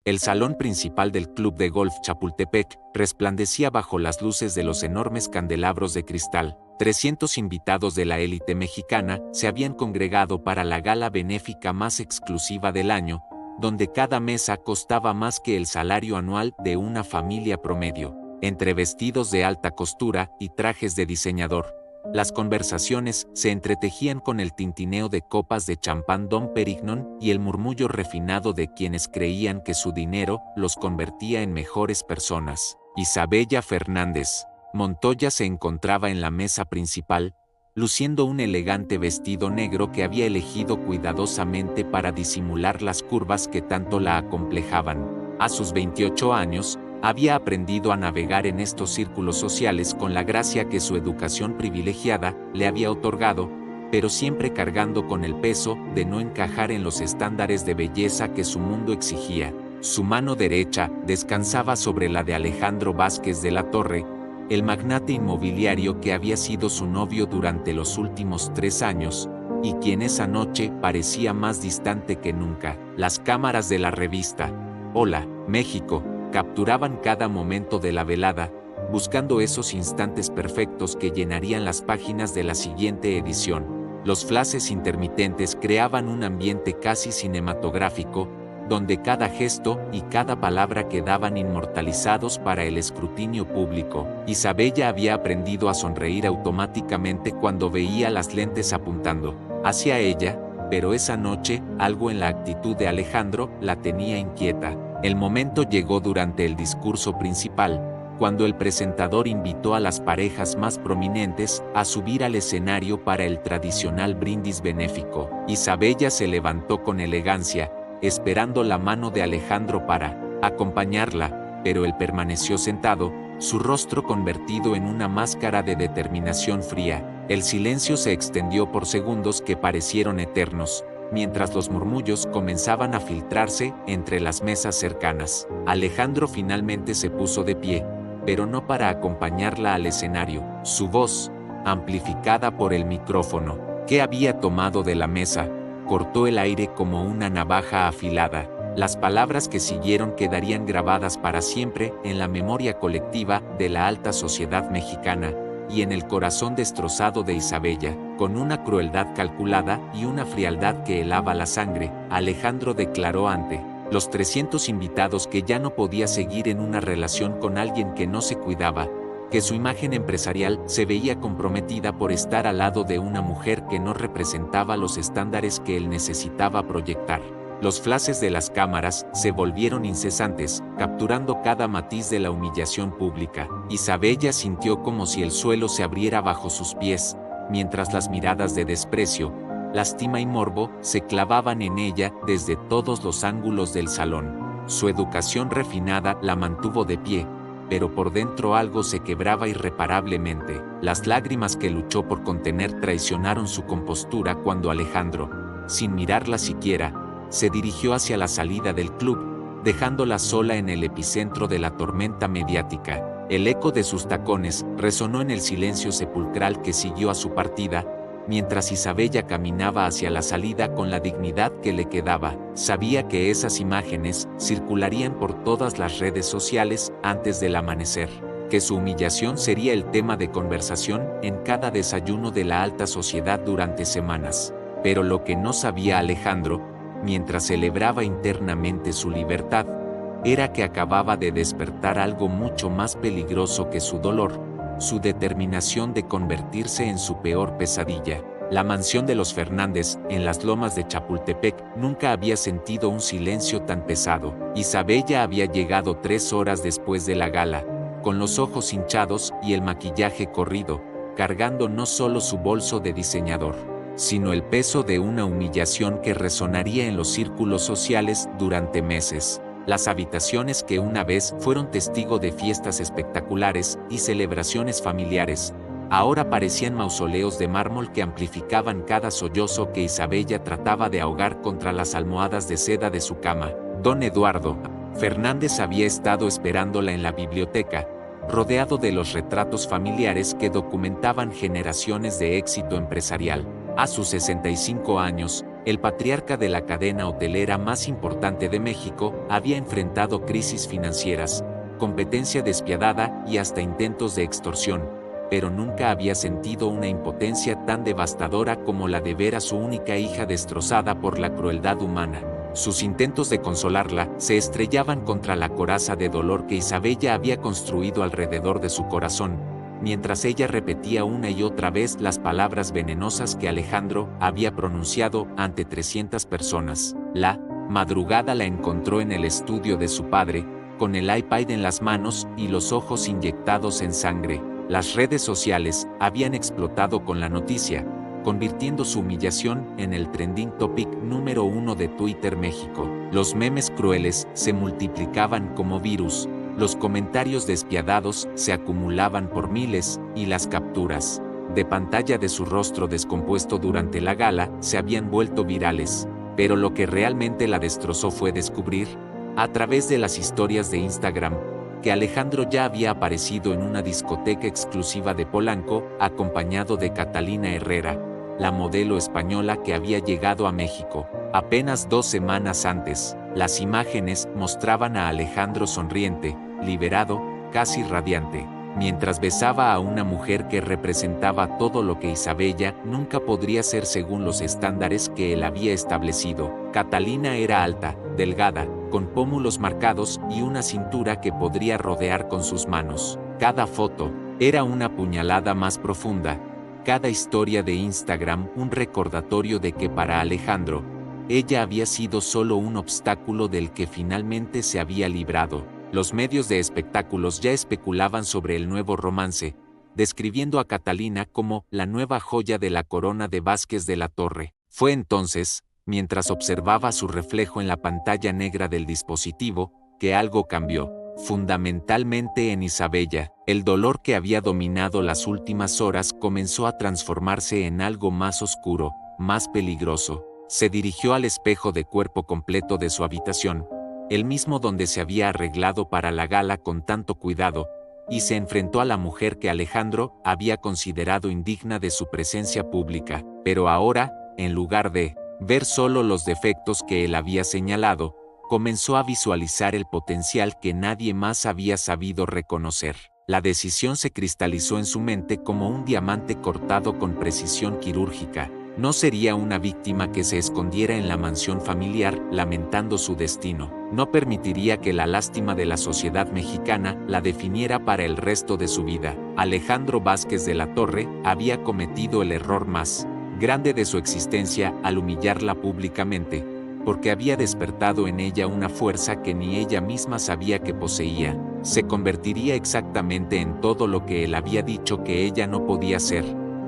El salón principal del Club de Golf Chapultepec resplandecía bajo las luces de los enormes candelabros de cristal. 300 invitados de la élite mexicana se habían congregado para la gala benéfica más exclusiva del año, donde cada mesa costaba más que el salario anual de una familia promedio. Entre vestidos de alta costura y trajes de diseñador, las conversaciones se entretejían con el tintineo de copas de champán Dom Perignon y el murmullo refinado de quienes creían que su dinero los convertía en mejores personas. Isabella Fernández Montoya se encontraba en la mesa principal, luciendo un elegante vestido negro que había elegido cuidadosamente para disimular las curvas que tanto la acomplejaban. A sus 28 años, había aprendido a navegar en estos círculos sociales con la gracia que su educación privilegiada le había otorgado, pero siempre cargando con el peso de no encajar en los estándares de belleza que su mundo exigía. Su mano derecha descansaba sobre la de Alejandro Vázquez de la Torre, el magnate inmobiliario que había sido su novio durante los últimos 3 años, y quien esa noche parecía más distante que nunca. Las cámaras de la revista Hola, México, capturaban cada momento de la velada, buscando esos instantes perfectos que llenarían las páginas de la siguiente edición. Los flashes intermitentes creaban un ambiente casi cinematográfico, donde cada gesto y cada palabra quedaban inmortalizados para el escrutinio público. Isabella había aprendido a sonreír automáticamente cuando veía las lentes apuntando hacia ella, pero esa noche, algo en la actitud de Alejandro la tenía inquieta. El momento llegó durante el discurso principal, cuando el presentador invitó a las parejas más prominentes a subir al escenario para el tradicional brindis benéfico. Isabella se levantó con elegancia, esperando la mano de Alejandro para acompañarla, pero él permaneció sentado, su rostro convertido en una máscara de determinación fría. El silencio se extendió por segundos que parecieron eternos, mientras los murmullos comenzaban a filtrarse entre las mesas cercanas. Alejandro finalmente se puso de pie, pero no para acompañarla al escenario. Su voz, amplificada por el micrófono que había tomado de la mesa, cortó el aire como una navaja afilada. Las palabras que siguieron quedarían grabadas para siempre en la memoria colectiva de la alta sociedad mexicana y en el corazón destrozado de Isabella. Con una crueldad calculada y una frialdad que helaba la sangre, Alejandro declaró ante los 300 invitados que ya no podía seguir en una relación con alguien que no se cuidaba, que su imagen empresarial se veía comprometida por estar al lado de una mujer que no representaba los estándares que él necesitaba proyectar. Los flashes de las cámaras se volvieron incesantes, capturando cada matiz de la humillación pública. Isabella sintió como si el suelo se abriera bajo sus pies, mientras las miradas de desprecio, lástima y morbo se clavaban en ella desde todos los ángulos del salón. Su educación refinada la mantuvo de pie, pero por dentro algo se quebraba irreparablemente. Las lágrimas que luchó por contener traicionaron su compostura cuando Alejandro, sin mirarla siquiera, se dirigió hacia la salida del club, dejándola sola en el epicentro de la tormenta mediática. El eco de sus tacones resonó en el silencio sepulcral que siguió a su partida, mientras Isabella caminaba hacia la salida con la dignidad que le quedaba. Sabía que esas imágenes circularían por todas las redes sociales antes del amanecer, que su humillación sería el tema de conversación en cada desayuno de la alta sociedad durante semanas. Pero lo que no sabía Alejandro, mientras celebraba internamente su libertad, era que acababa de despertar algo mucho más peligroso que su dolor, su determinación de convertirse en su peor pesadilla. La mansión de los Fernández, en las lomas de Chapultepec, nunca había sentido un silencio tan pesado. Isabella había llegado 3 horas después de la gala, con los ojos hinchados y el maquillaje corrido, cargando no solo su bolso de diseñador, sino el peso de una humillación que resonaría en los círculos sociales durante meses. Las habitaciones que una vez fueron testigo de fiestas espectaculares y celebraciones familiares, ahora parecían mausoleos de mármol que amplificaban cada sollozo que Isabella trataba de ahogar contra las almohadas de seda de su cama. Don Eduardo Fernández había estado esperándola en la biblioteca, rodeado de los retratos familiares que documentaban generaciones de éxito empresarial. A sus 65 años, El patriarca de la cadena hotelera más importante de México había enfrentado crisis financieras, competencia despiadada y hasta intentos de extorsión, pero nunca había sentido una impotencia tan devastadora como la de ver a su única hija destrozada por la crueldad humana. Sus intentos de consolarla se estrellaban contra la coraza de dolor que Isabella había construido alrededor de su corazón, mientras ella repetía una y otra vez las palabras venenosas que Alejandro había pronunciado ante 300 personas. La madrugada la encontró en el estudio de su padre, con el iPad en las manos y los ojos inyectados en sangre. Las redes sociales habían explotado con la noticia, convirtiendo su humillación en el trending topic número 1 de Twitter México. Los memes crueles se multiplicaban como virus, los comentarios despiadados se acumulaban por miles y las capturas de pantalla de su rostro descompuesto durante la gala se habían vuelto virales. Pero lo que realmente la destrozó fue descubrir, a través de las historias de Instagram, que Alejandro ya había aparecido en una discoteca exclusiva de Polanco, acompañado de Catalina Herrera, la modelo española que había llegado a México. Apenas 2 semanas antes, las imágenes mostraban a Alejandro sonriente, liberado, casi radiante, mientras besaba a una mujer que representaba todo lo que Isabella nunca podría ser según los estándares que él había establecido. Catalina era alta, delgada, con pómulos marcados y una cintura que podría rodear con sus manos. Cada foto era una puñalada más profunda, cada historia de Instagram un recordatorio de que para Alejandro, ella había sido solo un obstáculo del que finalmente se había librado. Los medios de espectáculos ya especulaban sobre el nuevo romance, describiendo a Catalina como la nueva joya de la corona de Vázquez de la Torre. Fue entonces, mientras observaba su reflejo en la pantalla negra del dispositivo, que algo cambió, fundamentalmente en Isabella. El dolor que había dominado las últimas horas comenzó a transformarse en algo más oscuro, más peligroso. Se dirigió al espejo de cuerpo completo de su habitación, el mismo donde se había arreglado para la gala con tanto cuidado, y se enfrentó a la mujer que Alejandro había considerado indigna de su presencia pública. Pero ahora, en lugar de ver solo los defectos que él había señalado, comenzó a visualizar el potencial que nadie más había sabido reconocer. La decisión se cristalizó en su mente como un diamante cortado con precisión quirúrgica. No sería una víctima que se escondiera en la mansión familiar lamentando su destino. No permitiría que la lástima de la sociedad mexicana la definiera para el resto de su vida. Alejandro Vázquez de la Torre había cometido el error más grande de su existencia al humillarla públicamente, porque había despertado en ella una fuerza que ni ella misma sabía que poseía. Se convertiría exactamente en todo lo que él había dicho que ella no podía ser,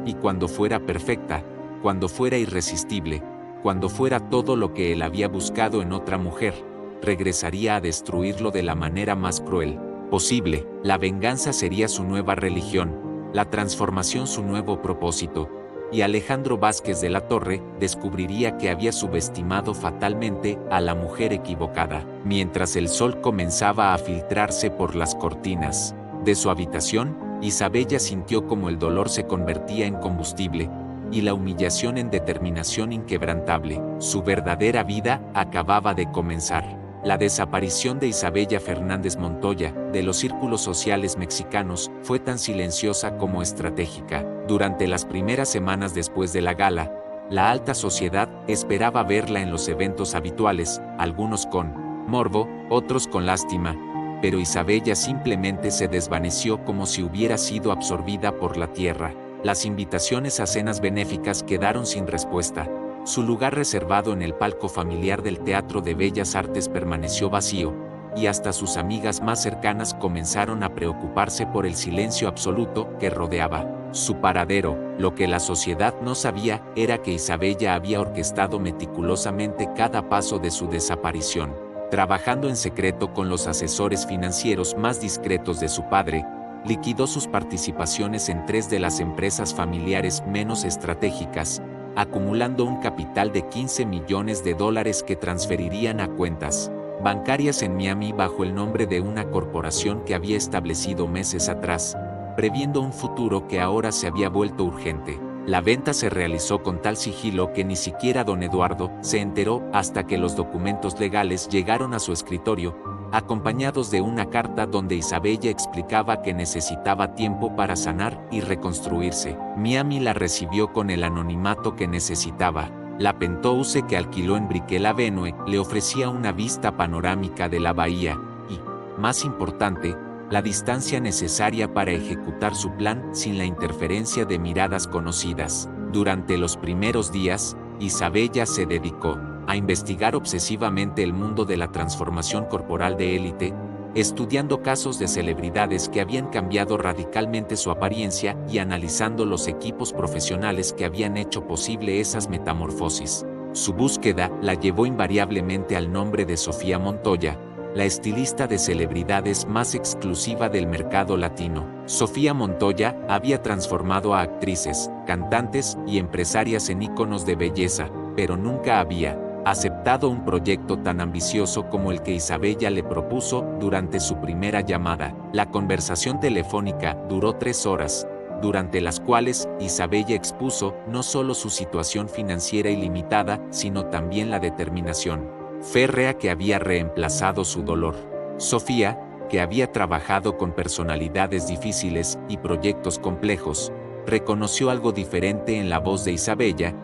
y cuando fuera perfecta, cuando fuera irresistible, cuando fuera todo lo que él había buscado en otra mujer, regresaría a destruirlo de la manera más cruel posible. La venganza sería su nueva religión, la transformación su nuevo propósito, y Alejandro Vázquez de la Torre descubriría que había subestimado fatalmente a la mujer equivocada. Mientras el sol comenzaba a filtrarse por las cortinas de su habitación, Isabella sintió como el dolor se convertía en combustible, y la humillación en determinación inquebrantable. Su verdadera vida acababa de comenzar. La desaparición de Isabella Fernández Montoya, de los círculos sociales mexicanos, fue tan silenciosa como estratégica. Durante las primeras semanas después de la gala, la alta sociedad esperaba verla en los eventos habituales, algunos con morbo, otros con lástima, pero Isabella simplemente se desvaneció como si hubiera sido absorbida por la tierra. Las invitaciones a cenas benéficas quedaron sin respuesta. Su lugar reservado en el palco familiar del Teatro de Bellas Artes permaneció vacío, y hasta sus amigas más cercanas comenzaron a preocuparse por el silencio absoluto que rodeaba su paradero. Lo que la sociedad no sabía era que Isabella había orquestado meticulosamente cada paso de su desaparición. Trabajando en secreto con los asesores financieros más discretos de su padre, liquidó sus participaciones en 3 de las empresas familiares menos estratégicas, acumulando un capital de $15 millones que transferirían a cuentas bancarias en Miami bajo el nombre de una corporación que había establecido meses atrás, previendo un futuro que ahora se había vuelto urgente. La venta se realizó con tal sigilo que ni siquiera don Eduardo se enteró hasta que los documentos legales llegaron a su escritorio, acompañados de una carta donde Isabella explicaba que necesitaba tiempo para sanar y reconstruirse. Miami la recibió con el anonimato que necesitaba. La penthouse que alquiló en Brickell Avenue le ofrecía una vista panorámica de la bahía y, más importante, la distancia necesaria para ejecutar su plan sin la interferencia de miradas conocidas. Durante los primeros días, Isabella se dedicó a investigar obsesivamente el mundo de la transformación corporal de élite, estudiando casos de celebridades que habían cambiado radicalmente su apariencia y analizando los equipos profesionales que habían hecho posible esas metamorfosis. Su búsqueda la llevó invariablemente al nombre de Sofía Montoya, la estilista de celebridades más exclusiva del mercado latino. Sofía Montoya había transformado a actrices, cantantes y empresarias en íconos de belleza, pero nunca había aceptado un proyecto tan ambicioso como el que Isabella le propuso durante su primera llamada. La conversación telefónica duró 3 horas, durante las cuales Isabella expuso no solo su situación financiera ilimitada, sino también la determinación férrea que había reemplazado su dolor. Sofía, que había trabajado con personalidades difíciles y proyectos complejos, reconoció algo diferente en la voz de Isabella,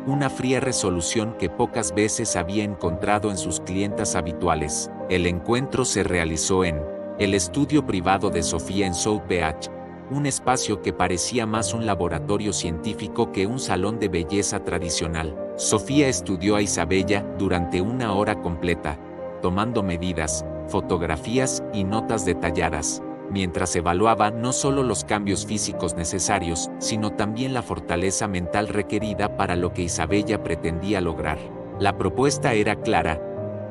una fría resolución que pocas veces había encontrado en sus clientas habituales. El encuentro se realizó en el estudio privado de Sofía en South Beach, un espacio que parecía más un laboratorio científico que un salón de belleza tradicional. Sofía estudió a Isabella durante 1 hora completa, tomando medidas, fotografías y notas detalladas, mientras evaluaba no solo los cambios físicos necesarios, sino también la fortaleza mental requerida para lo que Isabella pretendía lograr. La propuesta era clara: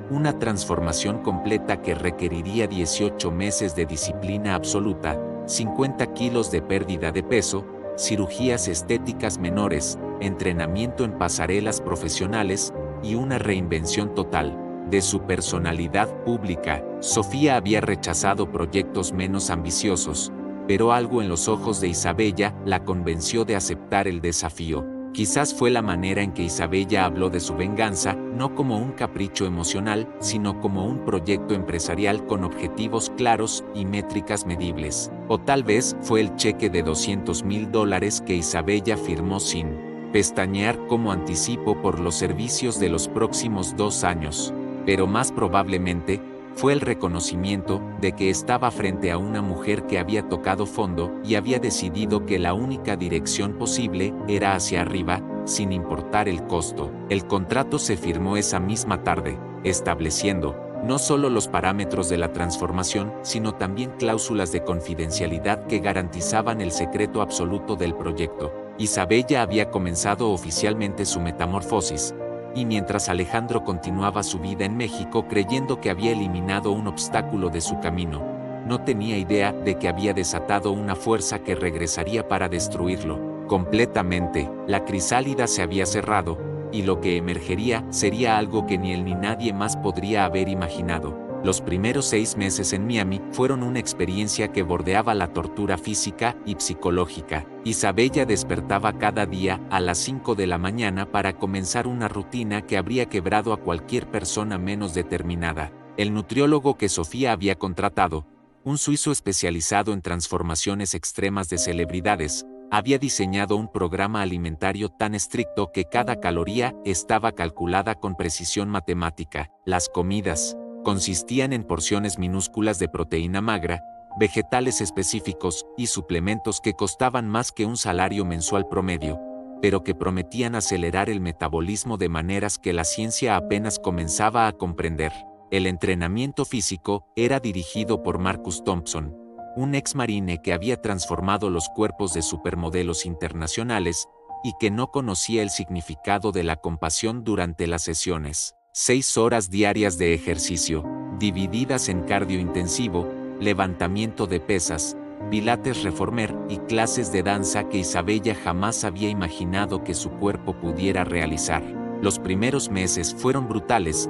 una transformación completa que requeriría 18 meses de disciplina absoluta, 50 kilos de pérdida de peso, cirugías estéticas menores, entrenamiento en pasarelas profesionales y una reinvención total de su personalidad pública. Sofía había rechazado proyectos menos ambiciosos, pero algo en los ojos de Isabella la convenció de aceptar el desafío. Quizás fue la manera en que Isabella habló de su venganza, no como un capricho emocional, sino como un proyecto empresarial con objetivos claros y métricas medibles. O tal vez fue el cheque de $200,000 que Isabella firmó sin pestañear como anticipo por los servicios de los próximos 2 años. Pero más probablemente, fue el reconocimiento de que estaba frente a una mujer que había tocado fondo y había decidido que la única dirección posible era hacia arriba, sin importar el costo. El contrato se firmó esa misma tarde, estableciendo no solo los parámetros de la transformación, sino también cláusulas de confidencialidad que garantizaban el secreto absoluto del proyecto. Isabella había comenzado oficialmente su metamorfosis, y mientras Alejandro continuaba su vida en México creyendo que había eliminado un obstáculo de su camino, no tenía idea de que había desatado una fuerza que regresaría para destruirlo completamente. La crisálida se había cerrado, y lo que emergería sería algo que ni él ni nadie más podría haber imaginado. Los primeros 6 meses en Miami fueron una experiencia que bordeaba la tortura física y psicológica. Isabella despertaba cada día a las 5 de la mañana para comenzar una rutina que habría quebrado a cualquier persona menos determinada. El nutriólogo que Sofía había contratado, un suizo especializado en transformaciones extremas de celebridades, había diseñado un programa alimentario tan estricto que cada caloría estaba calculada con precisión matemática. Las comidas consistían en porciones minúsculas de proteína magra, vegetales específicos y suplementos que costaban más que un salario mensual promedio, pero que prometían acelerar el metabolismo de maneras que la ciencia apenas comenzaba a comprender. El entrenamiento físico era dirigido por Marcus Thompson, un ex marine que había transformado los cuerpos de supermodelos internacionales y que no conocía el significado de la compasión durante las sesiones. 6 horas diarias de ejercicio, divididas en cardio intensivo, levantamiento de pesas, pilates reformer y clases de danza que Isabella jamás había imaginado que su cuerpo pudiera realizar. Los primeros meses fueron brutales: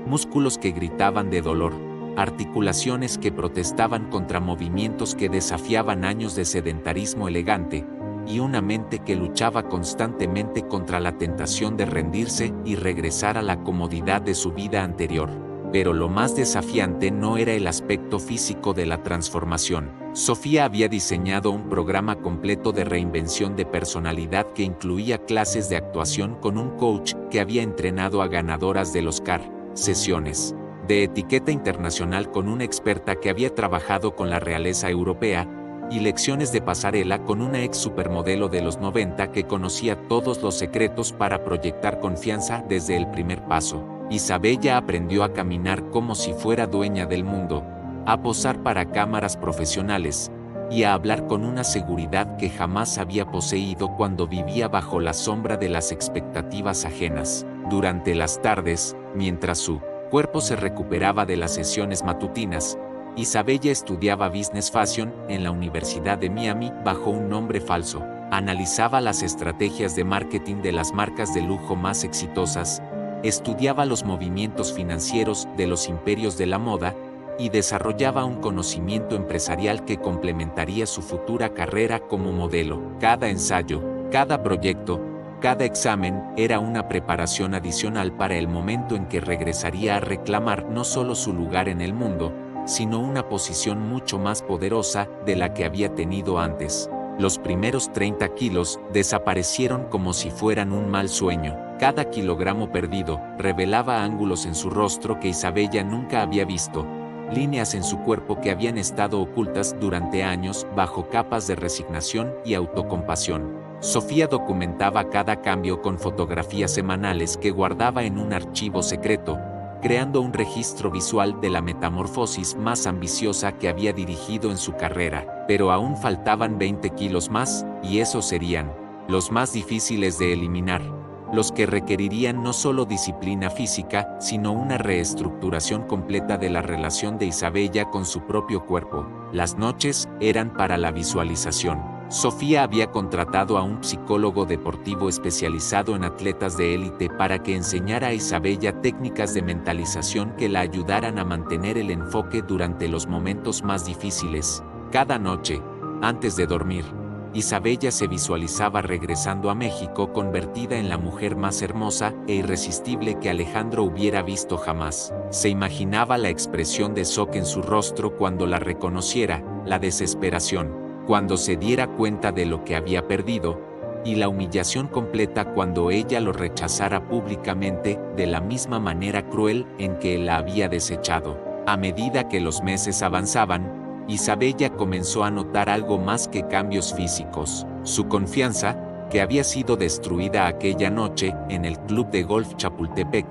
músculos que gritaban de dolor, articulaciones que protestaban contra movimientos que desafiaban años de sedentarismo elegante, y una mente que luchaba constantemente contra la tentación de rendirse y regresar a la comodidad de su vida anterior. Pero lo más desafiante no era el aspecto físico de la transformación. Sofía había diseñado un programa completo de reinvención de personalidad que incluía clases de actuación con un coach que había entrenado a ganadoras del Oscar, sesiones de etiqueta internacional con una experta que había trabajado con la realeza europea, y lecciones de pasarela con una ex supermodelo de los 90 que conocía todos los secretos para proyectar confianza desde el primer paso. Isabella aprendió a caminar como si fuera dueña del mundo, a posar para cámaras profesionales, y a hablar con una seguridad que jamás había poseído cuando vivía bajo la sombra de las expectativas ajenas. Durante las tardes, mientras su cuerpo se recuperaba de las sesiones matutinas, Isabella estudiaba Business Fashion en la Universidad de Miami bajo un nombre falso. Analizaba las estrategias de marketing de las marcas de lujo más exitosas, estudiaba los movimientos financieros de los imperios de la moda y desarrollaba un conocimiento empresarial que complementaría su futura carrera como modelo. Cada ensayo, cada proyecto, cada examen era una preparación adicional para el momento en que regresaría a reclamar no solo su lugar en el mundo, sino una posición mucho más poderosa de la que había tenido antes. Los primeros 30 kilos desaparecieron como si fueran un mal sueño. Cada kilogramo perdido revelaba ángulos en su rostro que Isabella nunca había visto, líneas en su cuerpo que habían estado ocultas durante años bajo capas de resignación y autocompasión. Sofía documentaba cada cambio con fotografías semanales que guardaba en un archivo secreto, creando un registro visual de la metamorfosis más ambiciosa que había dirigido en su carrera. Pero aún faltaban 20 kilos más, y esos serían los más difíciles de eliminar, los que requerirían no solo disciplina física, sino una reestructuración completa de la relación de Isabella con su propio cuerpo. Las noches eran para la visualización. Sofía había contratado a un psicólogo deportivo especializado en atletas de élite para que enseñara a Isabella técnicas de mentalización que la ayudaran a mantener el enfoque durante los momentos más difíciles. Cada noche, antes de dormir, Isabella se visualizaba regresando a México convertida en la mujer más hermosa e irresistible que Alejandro hubiera visto jamás. Se imaginaba la expresión de shock en su rostro cuando la reconociera, la desesperación cuando se diera cuenta de lo que había perdido, y la humillación completa cuando ella lo rechazara públicamente de la misma manera cruel en que la había desechado. A medida que los meses avanzaban, Isabella comenzó a notar algo más que cambios físicos. Su confianza, que había sido destruida aquella noche en el Club de Golf Chapultepec,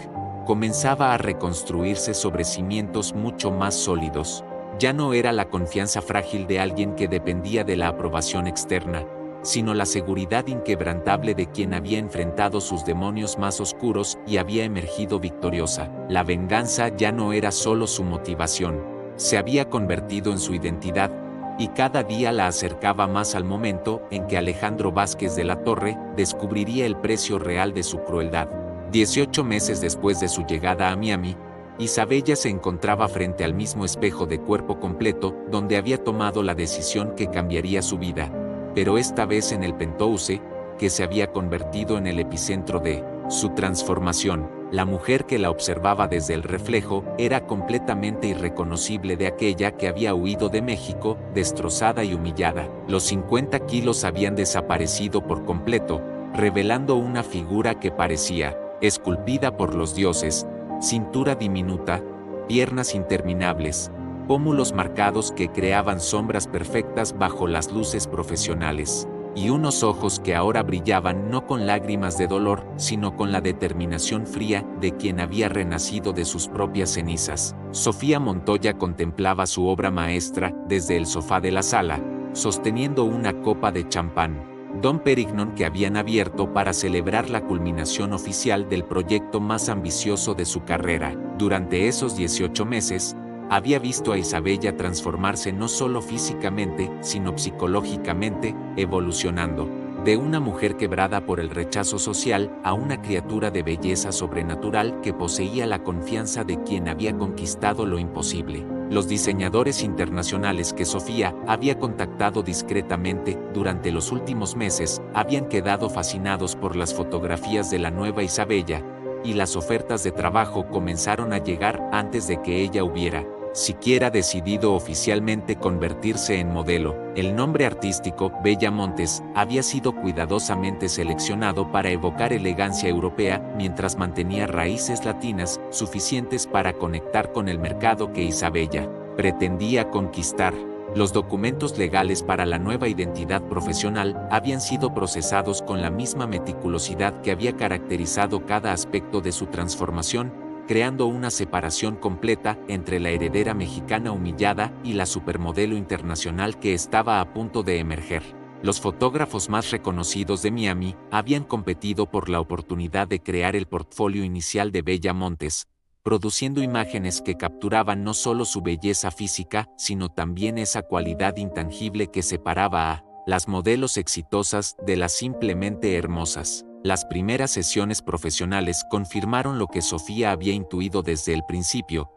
comenzaba a reconstruirse sobre cimientos mucho más sólidos. Ya no era la confianza frágil de alguien que dependía de la aprobación externa, sino la seguridad inquebrantable de quien había enfrentado sus demonios más oscuros y había emergido victoriosa. La venganza ya no era solo su motivación, se había convertido en su identidad, y cada día la acercaba más al momento en que Alejandro Vázquez de la Torre descubriría el precio real de su crueldad. 18 meses después de su llegada a Miami, Isabella se encontraba frente al mismo espejo de cuerpo completo donde había tomado la decisión que cambiaría su vida, pero esta vez en el penthouse, que se había convertido en el epicentro de su transformación. La mujer que la observaba desde el reflejo era completamente irreconocible de aquella que había huido de México, destrozada y humillada. Los 50 kilos habían desaparecido por completo, revelando una figura que parecía esculpida por los dioses. Cintura diminuta, piernas interminables, pómulos marcados que creaban sombras perfectas bajo las luces profesionales, y unos ojos que ahora brillaban no con lágrimas de dolor, sino con la determinación fría de quien había renacido de sus propias cenizas. Sofía Montoya contemplaba su obra maestra desde el sofá de la sala, sosteniendo una copa de champán, Dom Perignon, que habían abierto para celebrar la culminación oficial del proyecto más ambicioso de su carrera. Durante esos 18 meses, había visto a Isabella transformarse no solo físicamente, sino psicológicamente, evolucionando de una mujer quebrada por el rechazo social a una criatura de belleza sobrenatural que poseía la confianza de quien había conquistado lo imposible. Los diseñadores internacionales que Sofía había contactado discretamente durante los últimos meses habían quedado fascinados por las fotografías de la nueva Isabella, y las ofertas de trabajo comenzaron a llegar antes de que ella hubiera siquiera decidido oficialmente convertirse en modelo. El nombre artístico, Bella Montes, había sido cuidadosamente seleccionado para evocar elegancia europea mientras mantenía raíces latinas suficientes para conectar con el mercado que Isabella pretendía conquistar. Los documentos legales para la nueva identidad profesional habían sido procesados con la misma meticulosidad que había caracterizado cada aspecto de su transformación, creando una separación completa entre la heredera mexicana humillada y la supermodelo internacional que estaba a punto de emerger. Los fotógrafos más reconocidos de Miami habían competido por la oportunidad de crear el portfolio inicial de Bella Montes, produciendo imágenes que capturaban no solo su belleza física, sino también esa cualidad intangible que separaba a las modelos exitosas de las simplemente hermosas. Las primeras sesiones profesionales confirmaron lo que Sofía había intuido desde el principio.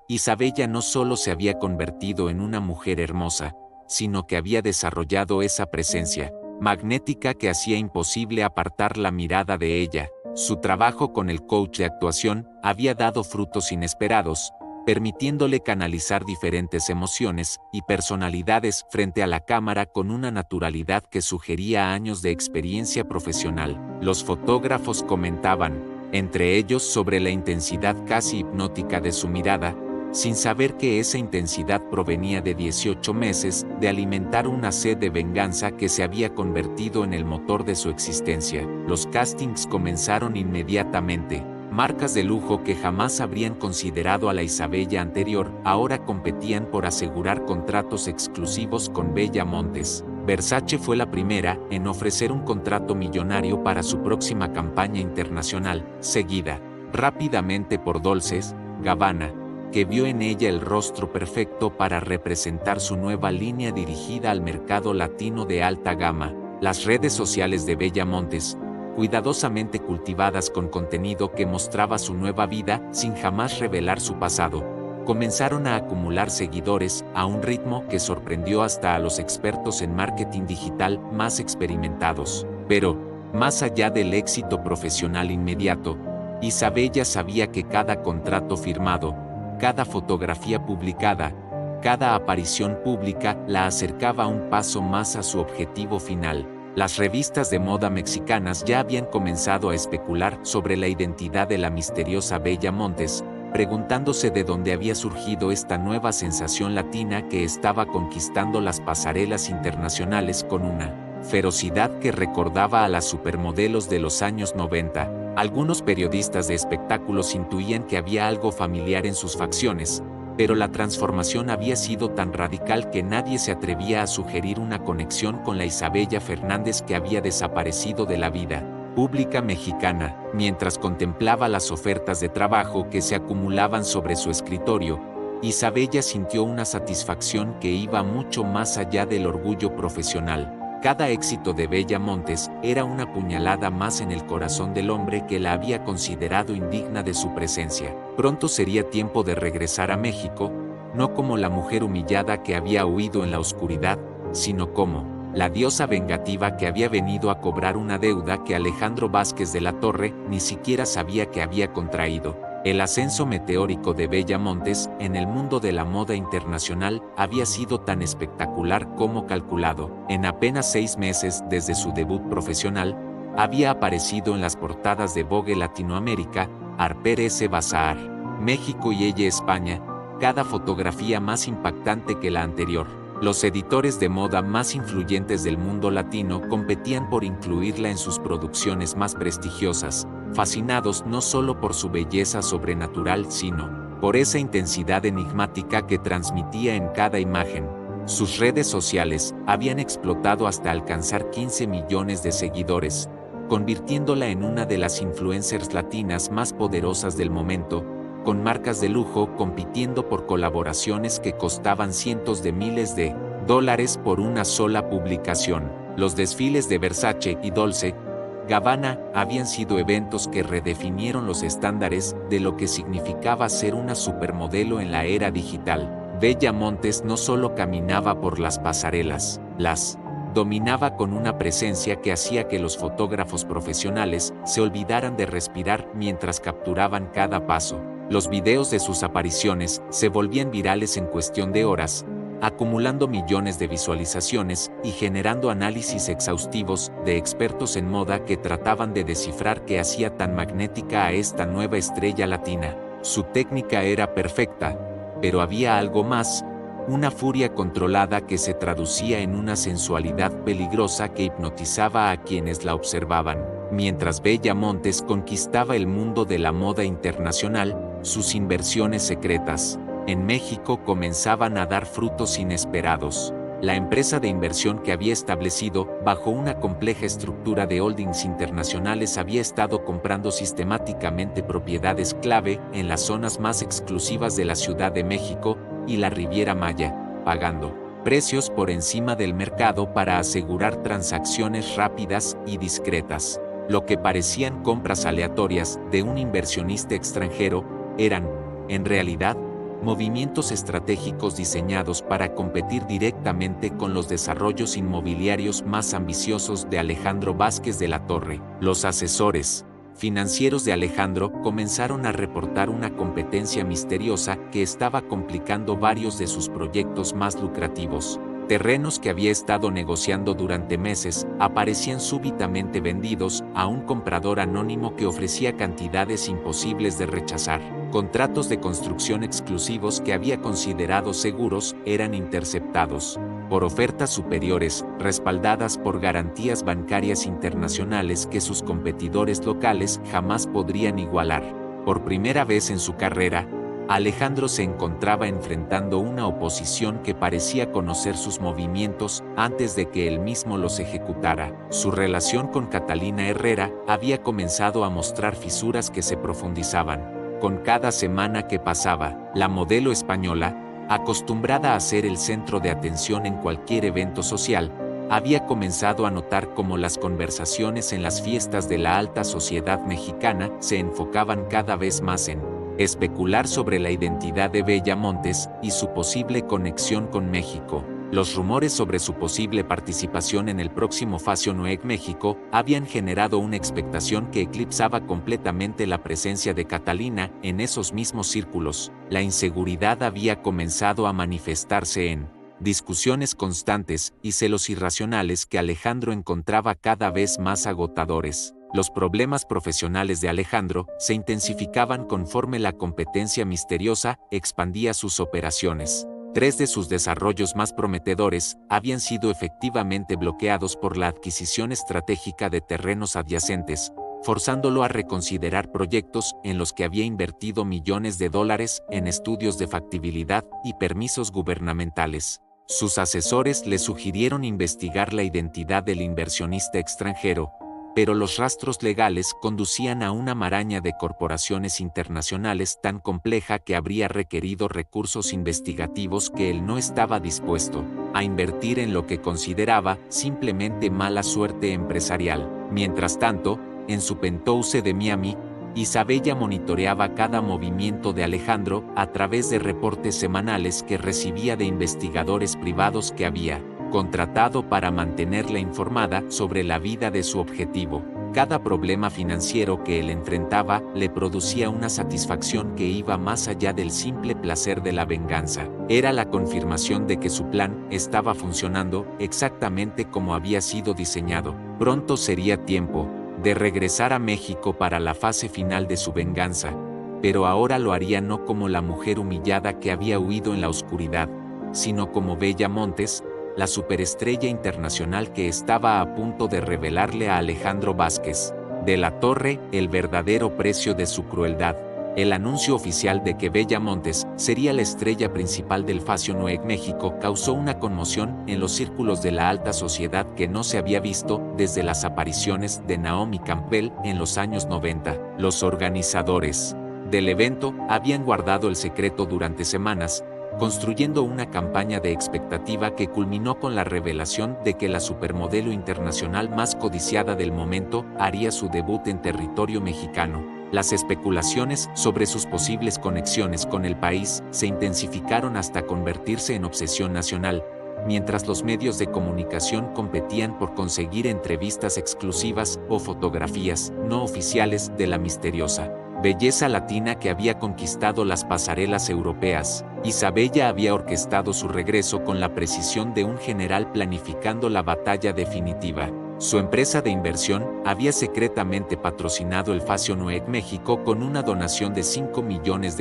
Isabella no solo se había convertido en una mujer hermosa, sino que había desarrollado esa presencia magnética que hacía imposible apartar la mirada de ella. Su trabajo con el coach de actuación había dado frutos inesperados, permitiéndole canalizar diferentes emociones y personalidades frente a la cámara con una naturalidad que sugería años de experiencia profesional. Los fotógrafos comentaban, entre ellos, sobre la intensidad casi hipnótica de su mirada, sin saber que esa intensidad provenía de 18 meses de alimentar una sed de venganza que se había convertido en el motor de su existencia. Los castings comenzaron inmediatamente. Marcas de lujo que jamás habrían considerado a la Isabella anterior ahora competían por asegurar contratos exclusivos con Bella Montes. Versace fue la primera en ofrecer un contrato millonario para su próxima campaña internacional, seguida rápidamente por Dolce & Gabbana, que vio en ella el rostro perfecto para representar su nueva línea dirigida al mercado latino de alta gama. Las redes sociales de Bella Montes, cuidadosamente cultivadas con contenido que mostraba su nueva vida sin jamás revelar su pasado, comenzaron a acumular seguidores a un ritmo que sorprendió hasta a los expertos en marketing digital más experimentados. Pero, más allá del éxito profesional inmediato, Isabella sabía que cada contrato firmado, cada fotografía publicada, cada aparición pública la acercaba un paso más a su objetivo final. Las revistas de moda mexicanas ya habían comenzado a especular sobre la identidad de la misteriosa Bella Montes, preguntándose de dónde había surgido esta nueva sensación latina que estaba conquistando las pasarelas internacionales con una ferocidad que recordaba a las supermodelos de los años 90. Algunos periodistas de espectáculos intuían que había algo familiar en sus facciones, pero la transformación había sido tan radical que nadie se atrevía a sugerir una conexión con la Isabella Fernández que había desaparecido de la vida pública mexicana. Mientras contemplaba las ofertas de trabajo que se acumulaban sobre su escritorio, Isabella sintió una satisfacción que iba mucho más allá del orgullo profesional. Cada éxito de Bella Montes era una puñalada más en el corazón del hombre que la había considerado indigna de su presencia. Pronto sería tiempo de regresar a México, no como la mujer humillada que había huido en la oscuridad, sino como la diosa vengativa que había venido a cobrar una deuda que Alejandro Vázquez de la Torre ni siquiera sabía que había contraído. El ascenso meteórico de Bella Montes en el mundo de la moda internacional había sido tan espectacular como calculado. En apenas 6 meses desde su debut profesional, había aparecido en las portadas de Vogue Latinoamérica, Harper's Bazaar, México y Elle España, cada fotografía más impactante que la anterior. Los editores de moda más influyentes del mundo latino competían por incluirla en sus producciones más prestigiosas, fascinados no solo por su belleza sobrenatural, sino por esa intensidad enigmática que transmitía en cada imagen. Sus redes sociales habían explotado hasta alcanzar 15 millones de seguidores, convirtiéndola en una de las influencers latinas más poderosas del momento, con marcas de lujo compitiendo por colaboraciones que costaban cientos de miles de dólares por una sola publicación. Los desfiles de Versace y Dolce & Gabbana habían sido eventos que redefinieron los estándares de lo que significaba ser una supermodelo en la era digital. Bella Montes no solo caminaba por las pasarelas, las dominaba con una presencia que hacía que los fotógrafos profesionales se olvidaran de respirar mientras capturaban cada paso. Los videos de sus apariciones se volvían virales en cuestión de horas, acumulando millones de visualizaciones y generando análisis exhaustivos de expertos en moda que trataban de descifrar qué hacía tan magnética a esta nueva estrella latina. Su técnica era perfecta, pero había algo más, una furia controlada que se traducía en una sensualidad peligrosa que hipnotizaba a quienes la observaban. Mientras Bella Montes conquistaba el mundo de la moda internacional, sus inversiones secretas en México comenzaban a dar frutos inesperados. La empresa de inversión que había establecido bajo una compleja estructura de holdings internacionales había estado comprando sistemáticamente propiedades clave en las zonas más exclusivas de la Ciudad de México y la Riviera Maya, pagando precios por encima del mercado para asegurar transacciones rápidas y discretas. Lo que parecían compras aleatorias de un inversionista extranjero eran, en realidad, movimientos estratégicos diseñados para competir directamente con los desarrollos inmobiliarios más ambiciosos de Alejandro Vázquez de la Torre. Los asesores financieros de Alejandro comenzaron a reportar una competencia misteriosa que estaba complicando varios de sus proyectos más lucrativos. Terrenos que había estado negociando durante meses aparecían súbitamente vendidos a un comprador anónimo que ofrecía cantidades imposibles de rechazar. Contratos de construcción exclusivos que había considerado seguros eran interceptados por ofertas superiores, respaldadas por garantías bancarias internacionales que sus competidores locales jamás podrían igualar. Por primera vez en su carrera, Alejandro se encontraba enfrentando una oposición que parecía conocer sus movimientos antes de que él mismo los ejecutara. Su relación con Catalina Herrera había comenzado a mostrar fisuras que se profundizaban. Con cada semana que pasaba, la modelo española, acostumbrada a ser el centro de atención en cualquier evento social, había comenzado a notar cómo las conversaciones en las fiestas de la alta sociedad mexicana se enfocaban cada vez más en especular sobre la identidad de Bella Montes y su posible conexión con México. Los rumores sobre su posible participación en el próximo Fashion Week México habían generado una expectación que eclipsaba completamente la presencia de Catalina en esos mismos círculos. La inseguridad había comenzado a manifestarse en discusiones constantes y celos irracionales que Alejandro encontraba cada vez más agotadores. Los problemas profesionales de Alejandro se intensificaban conforme la competencia misteriosa expandía sus operaciones. 3 de sus desarrollos más prometedores habían sido efectivamente bloqueados por la adquisición estratégica de terrenos adyacentes, forzándolo a reconsiderar proyectos en los que había invertido millones de dólares en estudios de factibilidad y permisos gubernamentales. Sus asesores le sugirieron investigar la identidad del inversionista extranjero, pero los rastros legales conducían a una maraña de corporaciones internacionales tan compleja que habría requerido recursos investigativos que él no estaba dispuesto a invertir en lo que consideraba simplemente mala suerte empresarial. Mientras tanto, en su penthouse de Miami, Isabella monitoreaba cada movimiento de Alejandro a través de reportes semanales que recibía de investigadores privados que había contratado para mantenerla informada sobre la vida de su objetivo. Cada problema financiero que él enfrentaba le producía una satisfacción que iba más allá del simple placer de la venganza. Era la confirmación de que su plan estaba funcionando exactamente como había sido diseñado. Pronto sería tiempo de regresar a México para la fase final de su venganza, pero ahora lo haría no como la mujer humillada que había huido en la oscuridad, sino como Bella Montes, la superestrella internacional que estaba a punto de revelarle a Alejandro Vázquez de la Torre el verdadero precio de su crueldad. El anuncio oficial de que Bella Montes sería la estrella principal del Fashion Week México causó una conmoción en los círculos de la alta sociedad que no se había visto desde las apariciones de Naomi Campbell en los años 90. Los organizadores del evento habían guardado el secreto durante semanas, construyendo una campaña de expectativa que culminó con la revelación de que la supermodelo internacional más codiciada del momento haría su debut en territorio mexicano. Las especulaciones sobre sus posibles conexiones con el país se intensificaron hasta convertirse en obsesión nacional, mientras los medios de comunicación competían por conseguir entrevistas exclusivas o fotografías no oficiales de la misteriosa belleza latina que había conquistado las pasarelas europeas. Isabella había orquestado su regreso con la precisión de un general planificando la batalla definitiva. Su empresa de inversión había secretamente patrocinado el Fashion Week México con una donación de $5 millones,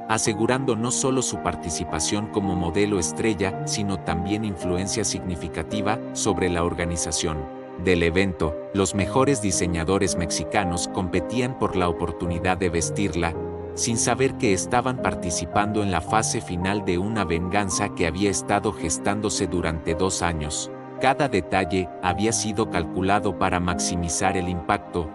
asegurando no solo su participación como modelo estrella, sino también influencia significativa sobre la organización del evento. Los mejores diseñadores mexicanos competían por la oportunidad de vestirla, sin saber que estaban participando en la fase final de una venganza que había estado gestándose durante 2 años. Cada detalle había sido calculado para maximizar el impacto: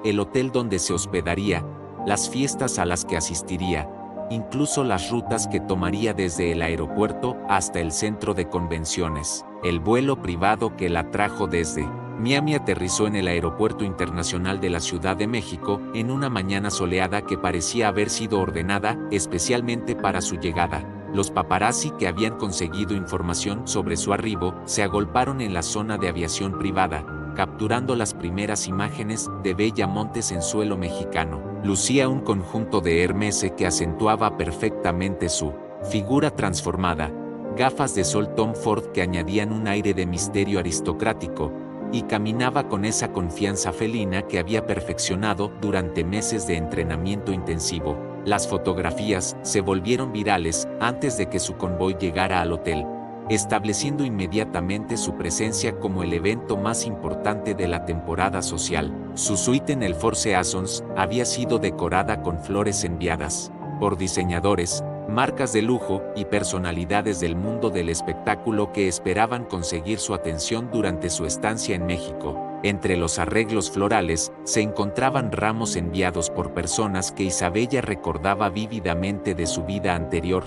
el hotel donde se hospedaría, las fiestas a las que asistiría, incluso las rutas que tomaría desde el aeropuerto hasta el centro de convenciones. El vuelo privado que la trajo desde Miami aterrizó en el Aeropuerto Internacional de la Ciudad de México en una mañana soleada que parecía haber sido ordenada especialmente para su llegada. Los paparazzi que habían conseguido información sobre su arribo se agolparon en la zona de aviación privada, capturando las primeras imágenes de Bella Montes en suelo mexicano. Lucía un conjunto de Hermès que acentuaba perfectamente su figura transformada, gafas de sol Tom Ford que añadían un aire de misterio aristocrático, y caminaba con esa confianza felina que había perfeccionado durante meses de entrenamiento intensivo. Las fotografías se volvieron virales antes de que su convoy llegara al hotel, estableciendo inmediatamente su presencia como el evento más importante de la temporada social. Su suite en el Four Seasons había sido decorada con flores enviadas por diseñadores, marcas de lujo y personalidades del mundo del espectáculo que esperaban conseguir su atención durante su estancia en México. Entre los arreglos florales se encontraban ramos enviados por personas que Isabella recordaba vívidamente de su vida anterior,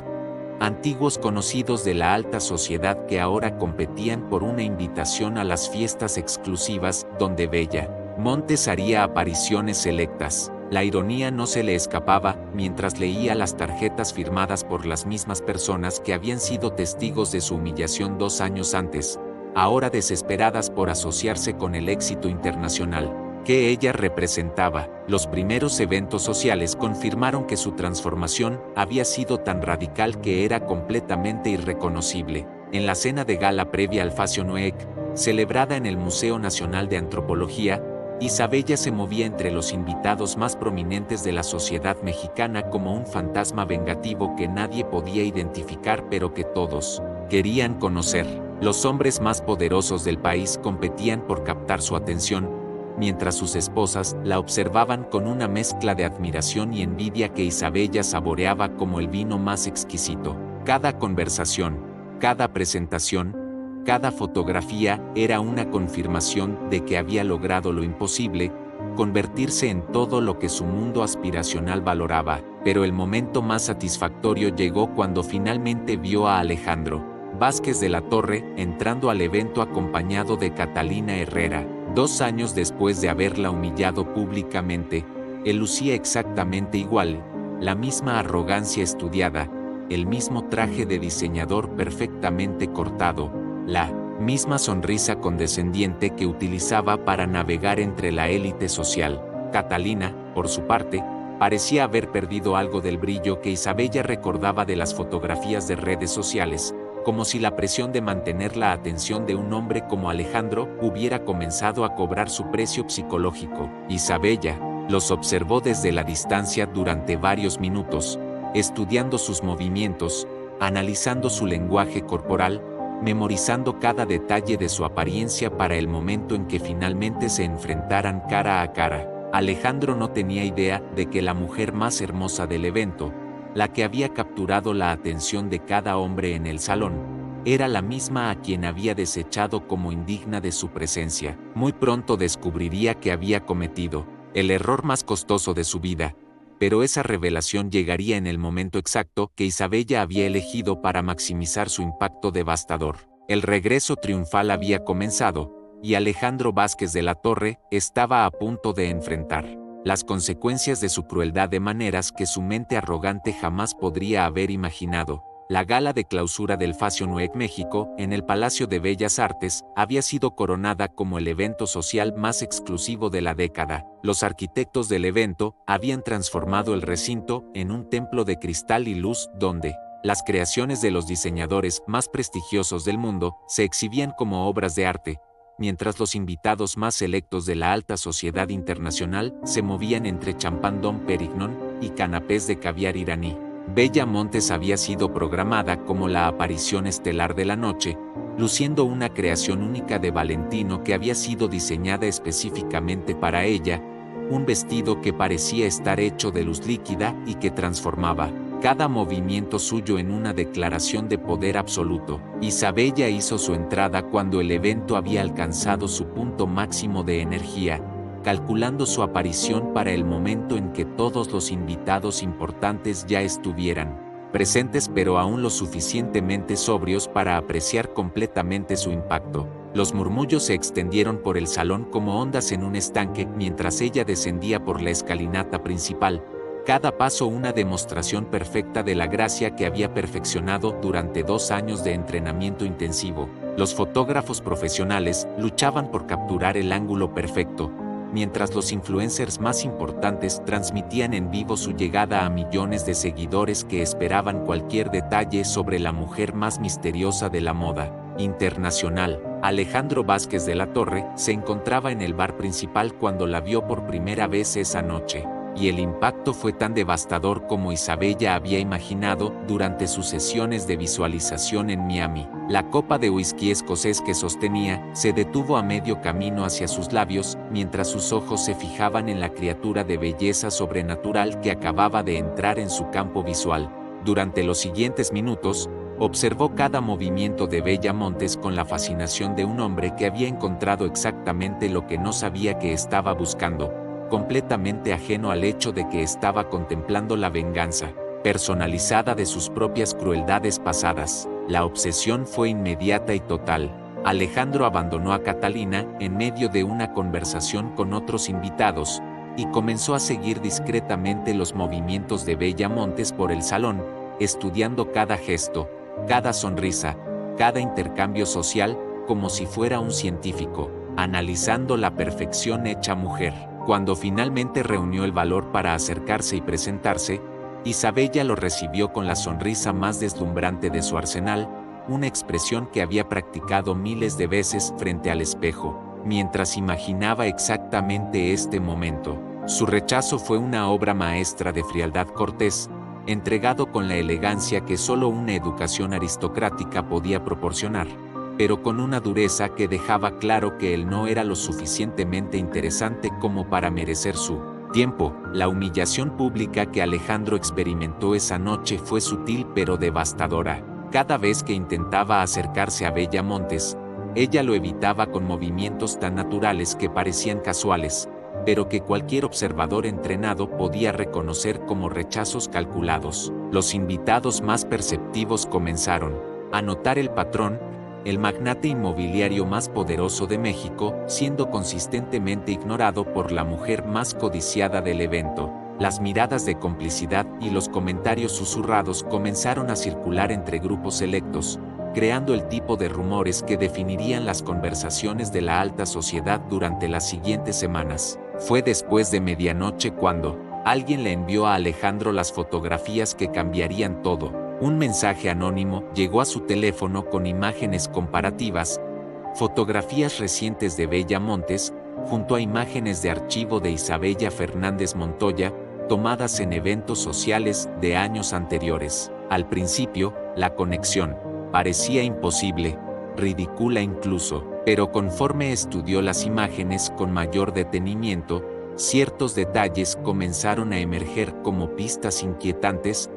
antiguos conocidos de la alta sociedad que ahora competían por una invitación a las fiestas exclusivas donde Bella Montes haría apariciones selectas. La ironía no se le escapaba mientras leía las tarjetas firmadas por las mismas personas que habían sido testigos de su humillación 2 años antes, ahora desesperadas por asociarse con el éxito internacional que ella representaba. Los primeros eventos sociales confirmaron que su transformación había sido tan radical que era completamente irreconocible. En la cena de gala previa al Fashion Week, celebrada en el Museo Nacional de Antropología, Isabella se movía entre los invitados más prominentes de la sociedad mexicana como un fantasma vengativo que nadie podía identificar pero que todos querían conocer. Los hombres más poderosos del país competían por captar su atención, mientras sus esposas la observaban con una mezcla de admiración y envidia que Isabella saboreaba como el vino más exquisito. Cada conversación, cada presentación, cada fotografía era una confirmación de que había logrado lo imposible, convertirse en todo lo que su mundo aspiracional valoraba. Pero el momento más satisfactorio llegó cuando finalmente vio a Alejandro Vázquez de la Torre entrando al evento acompañado de Catalina Herrera. 2 años después de haberla humillado públicamente, él lucía exactamente igual, la misma arrogancia estudiada, el mismo traje de diseñador perfectamente cortado, la misma sonrisa condescendiente que utilizaba para navegar entre la élite social. Catalina, por su parte, parecía haber perdido algo del brillo que Isabella recordaba de las fotografías de redes sociales, como si la presión de mantener la atención de un hombre como Alejandro hubiera comenzado a cobrar su precio psicológico. Isabella los observó desde la distancia durante varios minutos, estudiando sus movimientos, analizando su lenguaje corporal, memorizando cada detalle de su apariencia para el momento en que finalmente se enfrentaran cara a cara. Alejandro no tenía idea de que la mujer más hermosa del evento, la que había capturado la atención de cada hombre en el salón, era la misma a quien había desechado como indigna de su presencia. Muy pronto descubriría que había cometido el error más costoso de su vida, pero esa revelación llegaría en el momento exacto que Isabella había elegido para maximizar su impacto devastador. El regreso triunfal había comenzado, y Alejandro Vázquez de la Torre estaba a punto de enfrentar las consecuencias de su crueldad de maneras que su mente arrogante jamás podría haber imaginado. La gala de clausura del Fashion Week México, en el Palacio de Bellas Artes, había sido coronada como el evento social más exclusivo de la década. Los arquitectos del evento habían transformado el recinto en un templo de cristal y luz donde las creaciones de los diseñadores más prestigiosos del mundo se exhibían como obras de arte, mientras los invitados más selectos de la alta sociedad internacional se movían entre champán Dom Perignon y canapés de caviar iraní. Bella Montes había sido programada como la aparición estelar de la noche, luciendo una creación única de Valentino que había sido diseñada específicamente para ella, un vestido que parecía estar hecho de luz líquida y que transformaba cada movimiento suyo en una declaración de poder absoluto. Isabella hizo su entrada cuando el evento había alcanzado su punto máximo de energía, calculando su aparición para el momento en que todos los invitados importantes ya estuvieran presentes pero aún lo suficientemente sobrios para apreciar completamente su impacto. Los murmullos se extendieron por el salón como ondas en un estanque mientras ella descendía por la escalinata principal, cada paso una demostración perfecta de la gracia que había perfeccionado durante 2 años de entrenamiento intensivo. Los fotógrafos profesionales luchaban por capturar el ángulo perfecto, mientras los influencers más importantes transmitían en vivo su llegada a millones de seguidores que esperaban cualquier detalle sobre la mujer más misteriosa de la moda internacional. Alejandro Vázquez de la Torre se encontraba en el bar principal cuando la vio por primera vez esa noche, y el impacto fue tan devastador como Isabella había imaginado durante sus sesiones de visualización en Miami. La copa de whisky escocés que sostenía se detuvo a medio camino hacia sus labios, mientras sus ojos se fijaban en la criatura de belleza sobrenatural que acababa de entrar en su campo visual. Durante los siguientes minutos, observó cada movimiento de Bella Montes con la fascinación de un hombre que había encontrado exactamente lo que no sabía que estaba buscando, completamente ajeno al hecho de que estaba contemplando la venganza personalizada de sus propias crueldades pasadas. La obsesión fue inmediata y total. Alejandro abandonó a Catalina en medio de una conversación con otros invitados y comenzó a seguir discretamente los movimientos de Bella Montes por el salón, estudiando cada gesto, cada sonrisa, cada intercambio social, como si fuera un científico, analizando la perfección hecha mujer. Cuando finalmente reunió el valor para acercarse y presentarse, Isabella lo recibió con la sonrisa más deslumbrante de su arsenal, una expresión que había practicado miles de veces frente al espejo, mientras imaginaba exactamente este momento. Su rechazo fue una obra maestra de frialdad cortés, entregado con la elegancia que solo una educación aristocrática podía proporcionar, pero con una dureza que dejaba claro que él no era lo suficientemente interesante como para merecer su tiempo. La humillación pública que Alejandro experimentó esa noche fue sutil pero devastadora. Cada vez que intentaba acercarse a Bella Montes, ella lo evitaba con movimientos tan naturales que parecían casuales, pero que cualquier observador entrenado podía reconocer como rechazos calculados. Los invitados más perceptivos comenzaron a notar el patrón. El magnate inmobiliario más poderoso de México, siendo consistentemente ignorado por la mujer más codiciada del evento. Las miradas de complicidad y los comentarios susurrados comenzaron a circular entre grupos selectos, creando el tipo de rumores que definirían las conversaciones de la alta sociedad durante las siguientes semanas. Fue después de medianoche cuando alguien le envió a Alejandro las fotografías que cambiarían todo. Un mensaje anónimo llegó a su teléfono con imágenes comparativas, fotografías recientes de Bella Montes, junto a imágenes de archivo de Isabella Fernández Montoya, tomadas en eventos sociales de años anteriores. Al principio, la conexión parecía imposible, ridícula incluso, pero conforme estudió las imágenes con mayor detenimiento, ciertos detalles comenzaron a emerger como pistas inquietantes.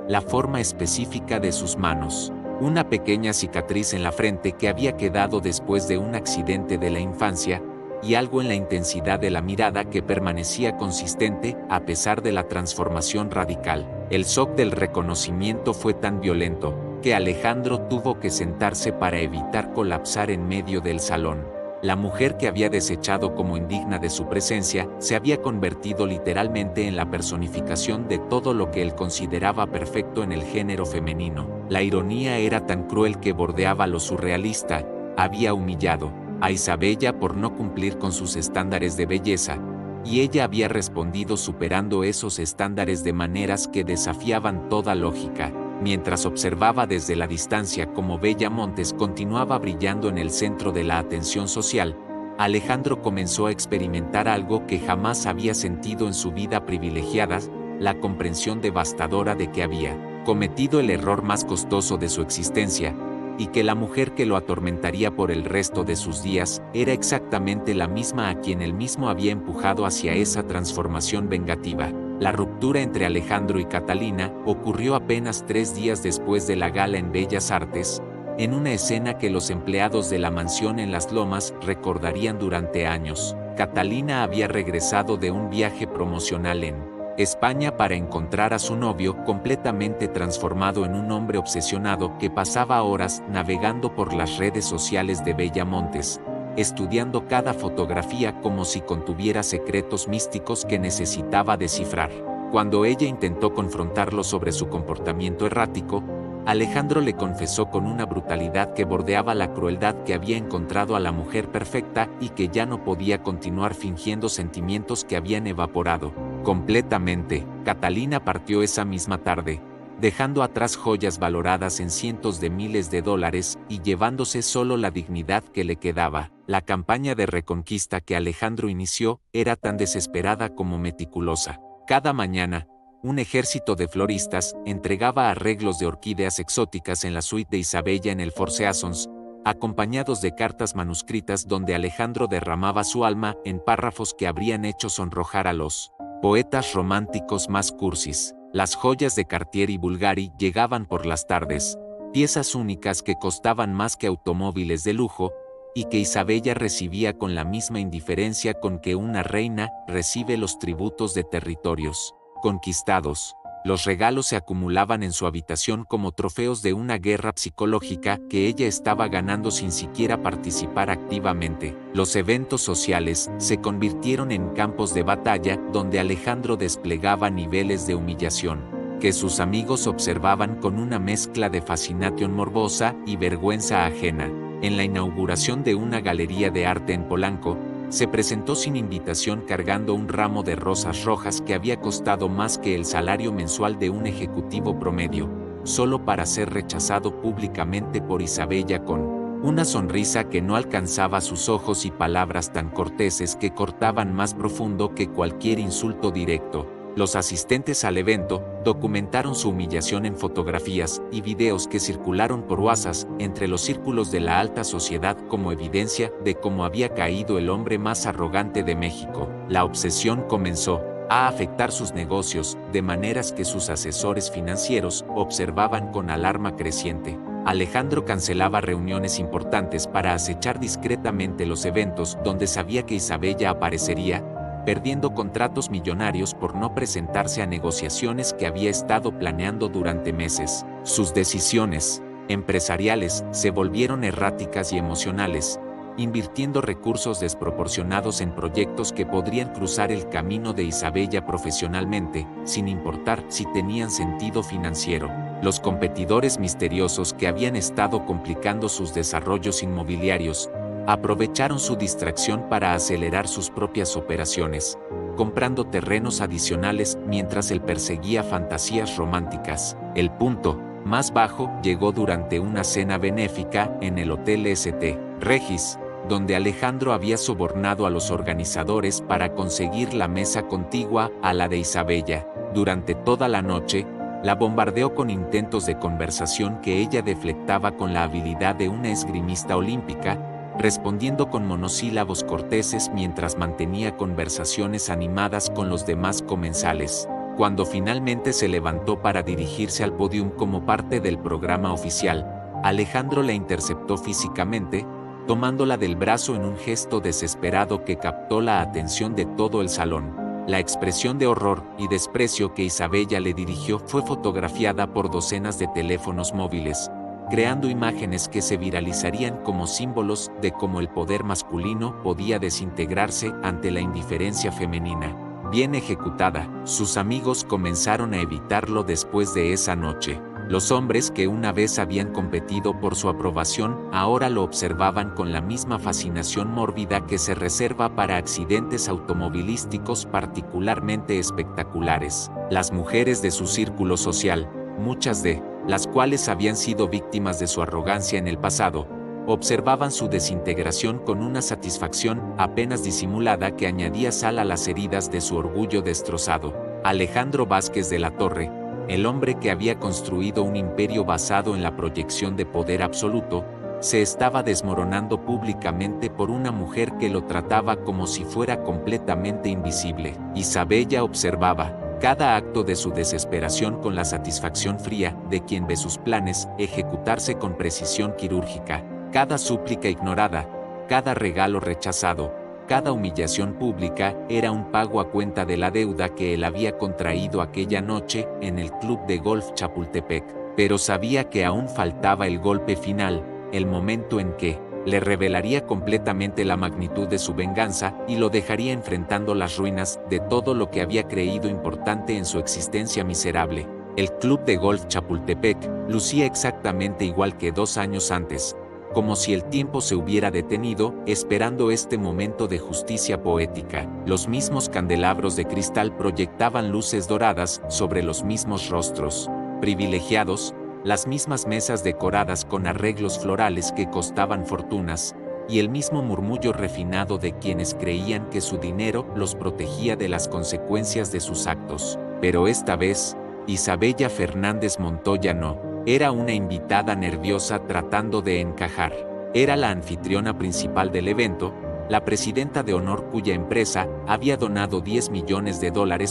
La forma específica de sus manos, una pequeña cicatriz en la frente que había quedado después de un accidente de la infancia, y algo en la intensidad de la mirada que permanecía consistente a pesar de la transformación radical. El shock del reconocimiento fue tan violento que Alejandro tuvo que sentarse para evitar colapsar en medio del salón. La mujer que había desechado como indigna de su presencia se había convertido literalmente en la personificación de todo lo que él consideraba perfecto en el género femenino. La ironía era tan cruel que bordeaba lo surrealista. Había humillado a Isabella por no cumplir con sus estándares de belleza, y ella había respondido superando esos estándares de maneras que desafiaban toda lógica. Mientras observaba desde la distancia cómo Bella Montes continuaba brillando en el centro de la atención social, Alejandro comenzó a experimentar algo que jamás había sentido en su vida privilegiada, la comprensión devastadora de que había cometido el error más costoso de su existencia, y que la mujer que lo atormentaría por el resto de sus días era exactamente la misma a quien él mismo había empujado hacia esa transformación vengativa. La ruptura entre Alejandro y Catalina ocurrió apenas 3 días después de la gala en Bellas Artes, en una escena que los empleados de la mansión en Las Lomas recordarían durante años. Catalina había regresado de un viaje promocional en España para encontrar a su novio completamente transformado en un hombre obsesionado que pasaba horas navegando por las redes sociales de Bella Montes, estudiando cada fotografía como si contuviera secretos místicos que necesitaba descifrar. Cuando ella intentó confrontarlo sobre su comportamiento errático, Alejandro le confesó con una brutalidad que bordeaba la crueldad que había encontrado a la mujer perfecta y que ya no podía continuar fingiendo sentimientos que habían evaporado completamente. Catalina partió esa misma tarde, dejando atrás joyas valoradas en cientos de miles de dólares y llevándose solo la dignidad que le quedaba. La campaña de reconquista que Alejandro inició era tan desesperada como meticulosa. Cada mañana, un ejército de floristas entregaba arreglos de orquídeas exóticas en la suite de Isabella en el Four Seasons, acompañados de cartas manuscritas donde Alejandro derramaba su alma en párrafos que habrían hecho sonrojar a los poetas románticos más cursis. Las joyas de Cartier y Bulgari llegaban por las tardes, piezas únicas que costaban más que automóviles de lujo, y que Isabella recibía con la misma indiferencia con que una reina recibe los tributos de territorios conquistados. Los regalos se acumulaban en su habitación como trofeos de una guerra psicológica que ella estaba ganando sin siquiera participar activamente. Los eventos sociales se convirtieron en campos de batalla donde Alejandro desplegaba niveles de humillación que sus amigos observaban con una mezcla de fascinación morbosa y vergüenza ajena. En la inauguración de una galería de arte en Polanco, se presentó sin invitación cargando un ramo de rosas rojas que había costado más que el salario mensual de un ejecutivo promedio, solo para ser rechazado públicamente por Isabella con una sonrisa que no alcanzaba sus ojos y palabras tan corteses que cortaban más profundo que cualquier insulto directo. Los asistentes al evento documentaron su humillación en fotografías y videos que circularon por WhatsApp entre los círculos de la alta sociedad como evidencia de cómo había caído el hombre más arrogante de México. La obsesión comenzó a afectar sus negocios, de maneras que sus asesores financieros observaban con alarma creciente. Alejandro cancelaba reuniones importantes para acechar discretamente los eventos donde sabía que Isabella aparecería, perdiendo contratos millonarios por no presentarse a negociaciones que había estado planeando durante meses. Sus decisiones empresariales se volvieron erráticas y emocionales, invirtiendo recursos desproporcionados en proyectos que podrían cruzar el camino de Isabella profesionalmente, sin importar si tenían sentido financiero. Los competidores misteriosos que habían estado complicando sus desarrollos inmobiliarios aprovecharon su distracción para acelerar sus propias operaciones, comprando terrenos adicionales mientras él perseguía fantasías románticas. El punto más bajo llegó durante una cena benéfica en el Hotel St. Regis, donde Alejandro había sobornado a los organizadores para conseguir la mesa contigua a la de Isabella. Durante toda la noche, la bombardeó con intentos de conversación que ella deflectaba con la habilidad de una esgrimista olímpica, respondiendo con monosílabos corteses mientras mantenía conversaciones animadas con los demás comensales. Cuando finalmente se levantó para dirigirse al pódium como parte del programa oficial, Alejandro la interceptó físicamente, tomándola del brazo en un gesto desesperado que captó la atención de todo el salón. La expresión de horror y desprecio que Isabella le dirigió fue fotografiada por docenas de teléfonos móviles, creando imágenes que se viralizarían como símbolos de cómo el poder masculino podía desintegrarse ante la indiferencia femenina. Bien ejecutada, sus amigos comenzaron a evitarlo después de esa noche. Los hombres que una vez habían competido por su aprobación, ahora lo observaban con la misma fascinación mórbida que se reserva para accidentes automovilísticos particularmente espectaculares. Las mujeres de su círculo social, muchas de las cuales habían sido víctimas de su arrogancia en el pasado, observaban su desintegración con una satisfacción apenas disimulada que añadía sal a las heridas de su orgullo destrozado. Alejandro Vázquez de la Torre, el hombre que había construido un imperio basado en la proyección de poder absoluto, se estaba desmoronando públicamente por una mujer que lo trataba como si fuera completamente invisible. Isabella observaba cada acto de su desesperación con la satisfacción fría de quien ve sus planes ejecutarse con precisión quirúrgica. Cada súplica ignorada, cada regalo rechazado, cada humillación pública era un pago a cuenta de la deuda que él había contraído aquella noche en el Club de Golf Chapultepec. Pero sabía que aún faltaba el golpe final, el momento en que le revelaría completamente la magnitud de su venganza y lo dejaría enfrentando las ruinas de todo lo que había creído importante en su existencia miserable. El Club de Golf Chapultepec lucía exactamente igual que 2 años antes, como si el tiempo se hubiera detenido, esperando este momento de justicia poética. Los mismos candelabros de cristal proyectaban luces doradas sobre los mismos rostros privilegiados, las mismas mesas decoradas con arreglos florales que costaban fortunas, y el mismo murmullo refinado de quienes creían que su dinero los protegía de las consecuencias de sus actos. Pero esta vez, Isabella Fernández Montoya no era una invitada nerviosa tratando de encajar. Era la anfitriona principal del evento, la presidenta de honor cuya empresa había donado $10 millones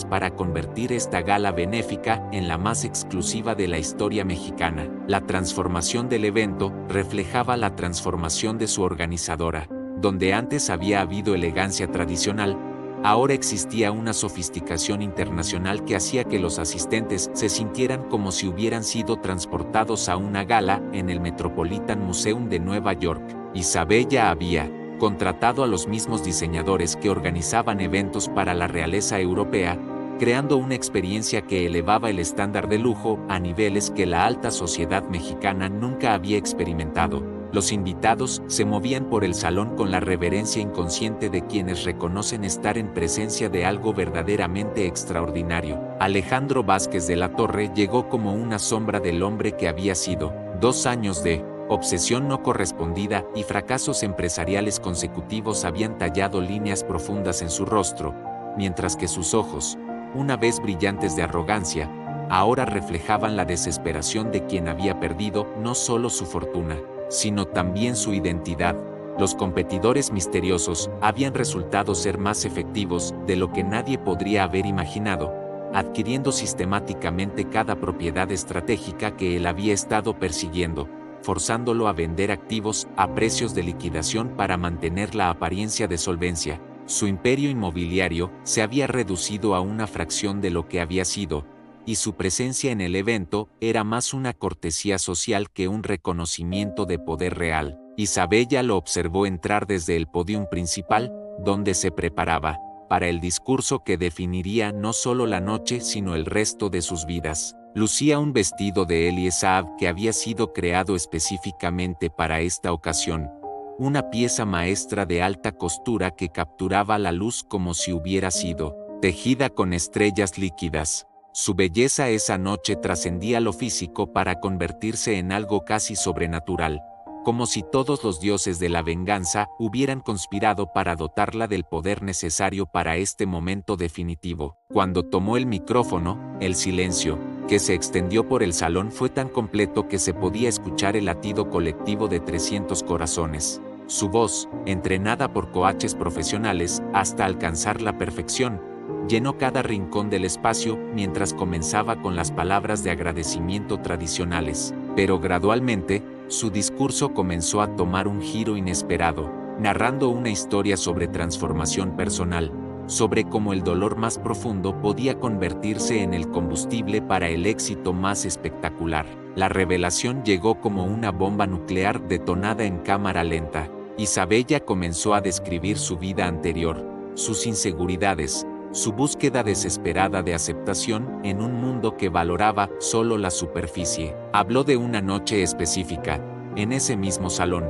para convertir esta gala benéfica en la más exclusiva de la historia mexicana. La transformación del evento reflejaba la transformación de su organizadora. Donde antes había habido elegancia tradicional, ahora existía una sofisticación internacional que hacía que los asistentes se sintieran como si hubieran sido transportados a una gala en el Metropolitan Museum de Nueva York. Isabella había contratado a los mismos diseñadores que organizaban eventos para la realeza europea, creando una experiencia que elevaba el estándar de lujo a niveles que la alta sociedad mexicana nunca había experimentado. Los invitados se movían por el salón con la reverencia inconsciente de quienes reconocen estar en presencia de algo verdaderamente extraordinario. Alejandro Vázquez de la Torre llegó como una sombra del hombre que había sido. 2 años de obsesión no correspondida y fracasos empresariales consecutivos habían tallado líneas profundas en su rostro, mientras que sus ojos, una vez brillantes de arrogancia, ahora reflejaban la desesperación de quien había perdido no solo su fortuna, sino también su identidad. Los competidores misteriosos habían resultado ser más efectivos de lo que nadie podría haber imaginado, adquiriendo sistemáticamente cada propiedad estratégica que él había estado persiguiendo, forzándolo a vender activos a precios de liquidación para mantener la apariencia de solvencia. Su imperio inmobiliario se había reducido a una fracción de lo que había sido, y su presencia en el evento era más una cortesía social que un reconocimiento de poder real. Isabella lo observó entrar desde el pódium principal, donde se preparaba para el discurso que definiría no solo la noche sino el resto de sus vidas. Lucía un vestido de Elie Saab que había sido creado específicamente para esta ocasión, una pieza maestra de alta costura que capturaba la luz como si hubiera sido tejida con estrellas líquidas. Su belleza esa noche trascendía lo físico para convertirse en algo casi sobrenatural, como si todos los dioses de la venganza hubieran conspirado para dotarla del poder necesario para este momento definitivo. Cuando tomó el micrófono, el silencio que se extendió por el salón fue tan completo que se podía escuchar el latido colectivo de 300 corazones. Su voz, entrenada por coaches profesionales hasta alcanzar la perfección, llenó cada rincón del espacio mientras comenzaba con las palabras de agradecimiento tradicionales. Pero gradualmente, su discurso comenzó a tomar un giro inesperado, narrando una historia sobre transformación personal, sobre cómo el dolor más profundo podía convertirse en el combustible para el éxito más espectacular. La revelación llegó como una bomba nuclear detonada en cámara lenta. Isabella comenzó a describir su vida anterior, sus inseguridades, su búsqueda desesperada de aceptación en un mundo que valoraba solo la superficie. Habló de una noche específica, en ese mismo salón,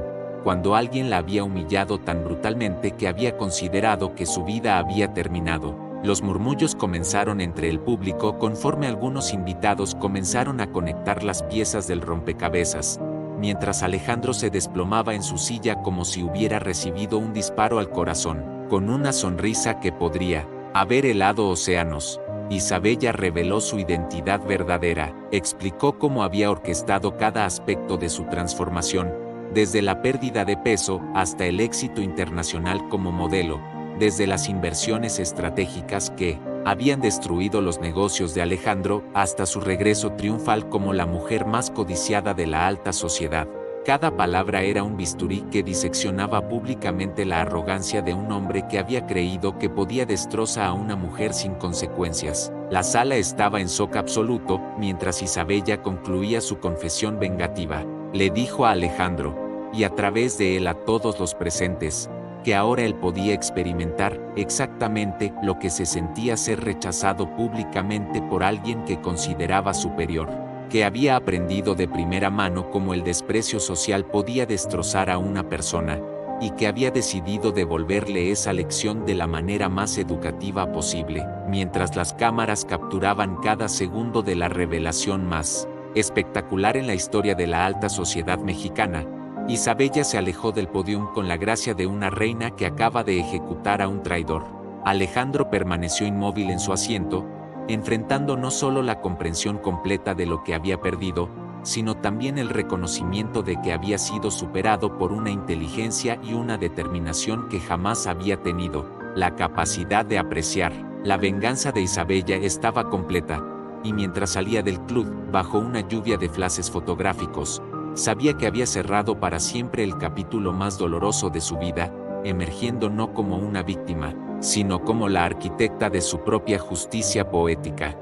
cuando alguien la había humillado tan brutalmente que había considerado que su vida había terminado. Los murmullos comenzaron entre el público conforme algunos invitados comenzaron a conectar las piezas del rompecabezas, mientras Alejandro se desplomaba en su silla como si hubiera recibido un disparo al corazón. Con una sonrisa que podría haber helado océanos, Isabella reveló su identidad verdadera, explicó cómo había orquestado cada aspecto de su transformación, desde la pérdida de peso hasta el éxito internacional como modelo, desde las inversiones estratégicas que habían destruido los negocios de Alejandro hasta su regreso triunfal como la mujer más codiciada de la alta sociedad. Cada palabra era un bisturí que diseccionaba públicamente la arrogancia de un hombre que había creído que podía destrozar a una mujer sin consecuencias. La sala estaba en shock absoluto mientras Isabella concluía su confesión vengativa. Le dijo a Alejandro, y a través de él a todos los presentes, que ahora él podía experimentar exactamente lo que se sentía ser rechazado públicamente por alguien que consideraba superior, que había aprendido de primera mano cómo el desprecio social podía destrozar a una persona, y que había decidido devolverle esa lección de la manera más educativa posible, mientras las cámaras capturaban cada segundo de la revelación más espectacular en la historia de la alta sociedad mexicana. Isabella se alejó del pódium con la gracia de una reina que acaba de ejecutar a un traidor. Alejandro permaneció inmóvil en su asiento, enfrentando no solo la comprensión completa de lo que había perdido, sino también el reconocimiento de que había sido superado por una inteligencia y una determinación que jamás había tenido, la capacidad de apreciar. La venganza de Isabella estaba completa, y mientras salía del club, bajo una lluvia de flashes fotográficos, sabía que había cerrado para siempre el capítulo más doloroso de su vida, emergiendo no como una víctima, sino como la arquitecta de su propia justicia poética.